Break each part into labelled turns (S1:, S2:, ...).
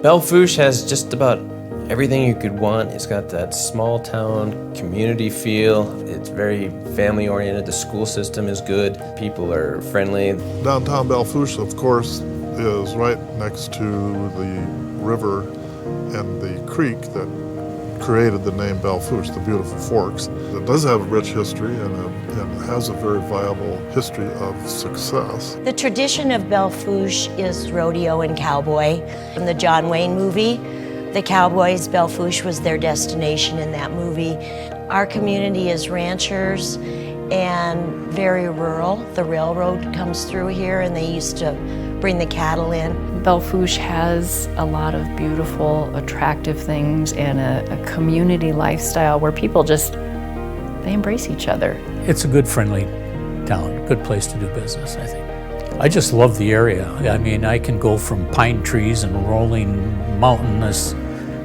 S1: Belle Fourche has just about everything you could want. It's got that small town community feel. It's very family oriented. The school system is good. People are friendly.
S2: Downtown Belle Fourche, of course, is right next to the river and the creek that created the name Belle Fourche, the beautiful forks. It does have a rich history and has a very viable history of success.
S3: The tradition of Belle Fourche is rodeo and cowboy. In the John Wayne movie, the cowboys, Belle Fourche was their destination in that movie. Our community is ranchers and very rural. The railroad comes through here and they used to bring the cattle in.
S4: Belle Fourche has a lot of beautiful, attractive things and a community lifestyle where people just, they embrace each other.
S5: It's a good, friendly town, good place to do business, I think. I just love the area. I mean, I can go from pine trees and rolling mountainous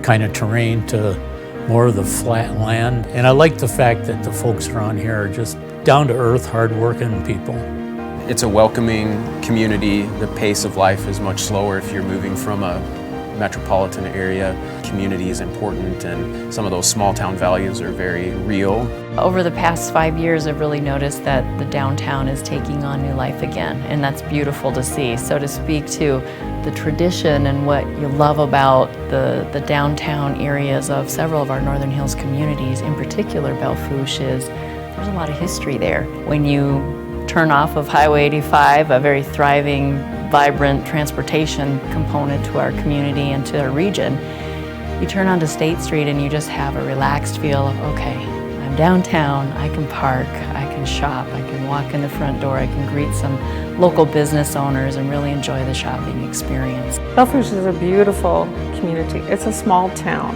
S5: kind of terrain to more of the flat land. And I like the fact that the folks around here are just down-to-earth, hard-working people.
S6: It's a welcoming community. The pace of life is much slower if you're moving from a metropolitan area. Community is important and some of those small town values are very real.
S4: Over the past 5 years, I've really noticed that the downtown is taking on new life again, and that's beautiful to see. So to speak to the tradition and what you love about the downtown areas of several of our Northern Hills communities, in particular Belle Fourche, is there's a lot of history there. When you turn off of Highway 85, a very thriving, vibrant transportation component to our community and to our region, you turn onto State Street and you just have a relaxed feel of, okay, I'm downtown, I can park, I can shop, I can walk in the front door, I can greet some local business owners and really enjoy the shopping experience.
S7: Belle Fourche is a beautiful community. It's a small town,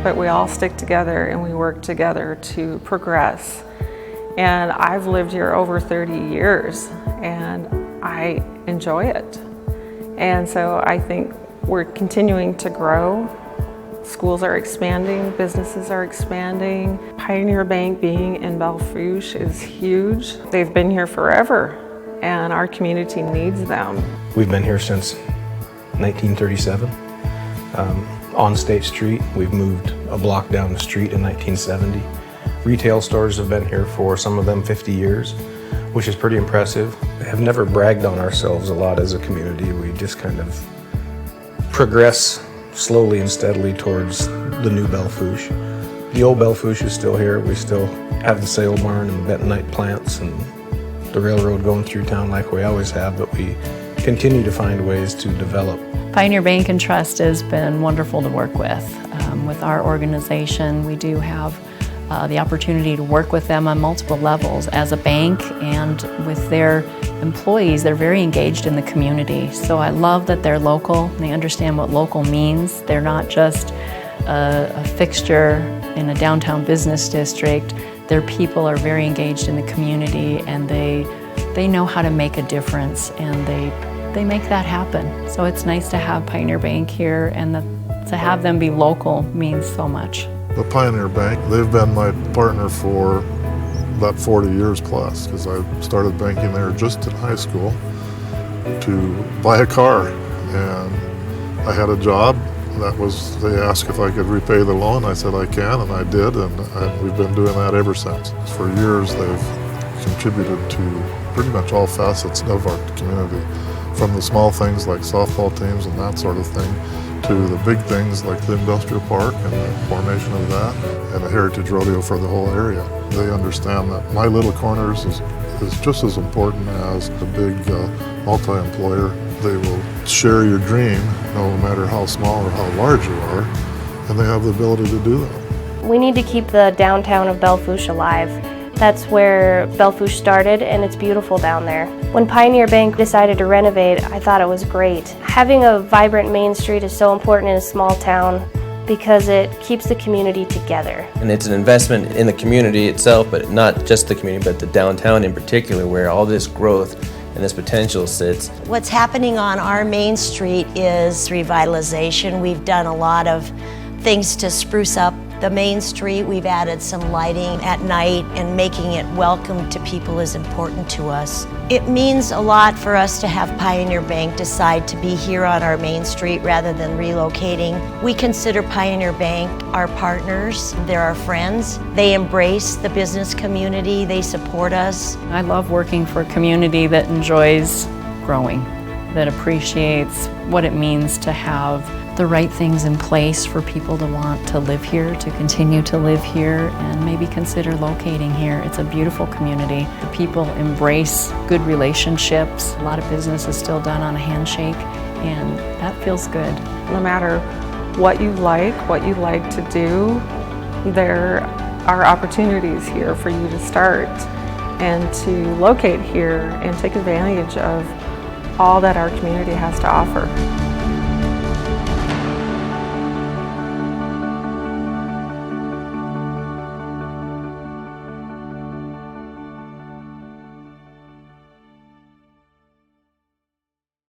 S7: but we all stick together and we work together to progress. And I've lived here over 30 years and I enjoy it. And so I think we're continuing to grow. Schools are expanding, businesses are expanding. Pioneer Bank being in Belle Fourche is huge. They've been here forever and our community needs them.
S8: We've been here since 1937 on State Street. We've moved a block down the street in 1970. Retail stores have been here for some of them 50 years, which is pretty impressive. We have never bragged on ourselves a lot as a community. We just kind of progress slowly and steadily towards the new Belle Fourche. The old Belle Fourche is still here. We still have the sale barn and the bentonite plants and the railroad going through town like we always have, but we continue to find ways to develop.
S4: Pioneer Bank and Trust has been wonderful to work with. With our organization, we do have the opportunity to work with them on multiple levels. As a bank and with their employees, they're very engaged in the community. So I love that they're local and they understand what local means. They're not just a fixture in a downtown business district. Their people are very engaged in the community and they know how to make a difference and they make that happen. So it's nice to have Pioneer Bank here and to have them be local means so much.
S2: The Pioneer Bank, they've been my partner for about 40 years plus, because I started banking there just in high school to buy a car. And I had a job that was, they asked if I could repay the loan. I said I can, and I did, and we've been doing that ever since. For years, they've contributed to pretty much all facets of our community, from the small things like softball teams and that sort of thing, to the big things like the industrial park and the formation of that, and the heritage rodeo for the whole area. They understand that my little corners is just as important as the big multi-employer. They will share your dream, no matter how small or how large you are, and they have the ability to do that.
S9: We need to keep the downtown of Belle Fourche alive. That's where Belle Fourche started, and it's beautiful down there. When Pioneer Bank decided to renovate, I thought it was great. Having a vibrant Main Street is so important in a small town because it keeps the community together.
S1: And it's an investment in the community itself, but not just the community, but the downtown in particular, where all this growth and this potential sits.
S3: What's happening on our Main Street is revitalization. We've done a lot of things to spruce up The main street, we've added some lighting at night, and making it welcome to people is important to us. It means a lot for us to have Pioneer Bank decide to be here on our main street rather than relocating. We consider Pioneer Bank our partners. They're our friends. They embrace the business community. They support us.
S4: I love working for a community that enjoys growing, that appreciates what it means to have the right things in place for people to want to live here, to continue to live here, and maybe consider locating here. It's a beautiful community. The people embrace good relationships. A lot of business is still done on a handshake, and that feels good.
S7: No matter what you like to do, there are opportunities here for you to start and to locate here and take advantage of all that our community has to offer.